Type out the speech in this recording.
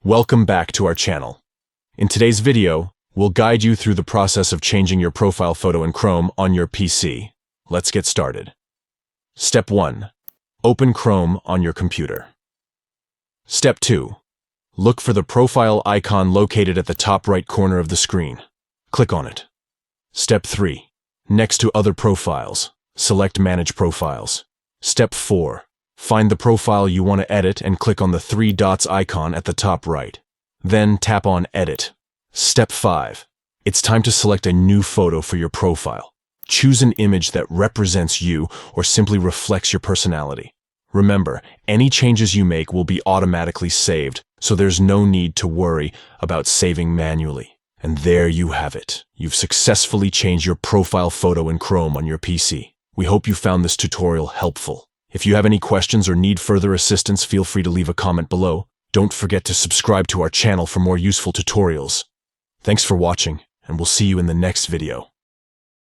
Welcome back to our channel. In today's video, we'll guide you through the process of changing your profile photo in Chrome on your PC. Let's get started. Step 1. Open Chrome on your computer. Step 2. Look for the profile icon located at the top right corner of the screen. Click on it. Step 3. Next to Other Profiles, select Manage Profiles. Step 4. Find the profile you want to edit and click on the 3 dots icon at the top right. Then tap on Edit. Step 5. It's time to select a new photo for your profile. Choose an image that represents you or simply reflects your personality. Remember, any changes you make will be automatically saved, so there's no need to worry about saving manually. And there you have it. You've successfully changed your profile photo in Chrome on your PC. We hope you found this tutorial helpful. If you have any questions or need further assistance, feel free to leave a comment below. Don't forget to subscribe to our channel for more useful tutorials. Thanks for watching, and we'll see you in the next video.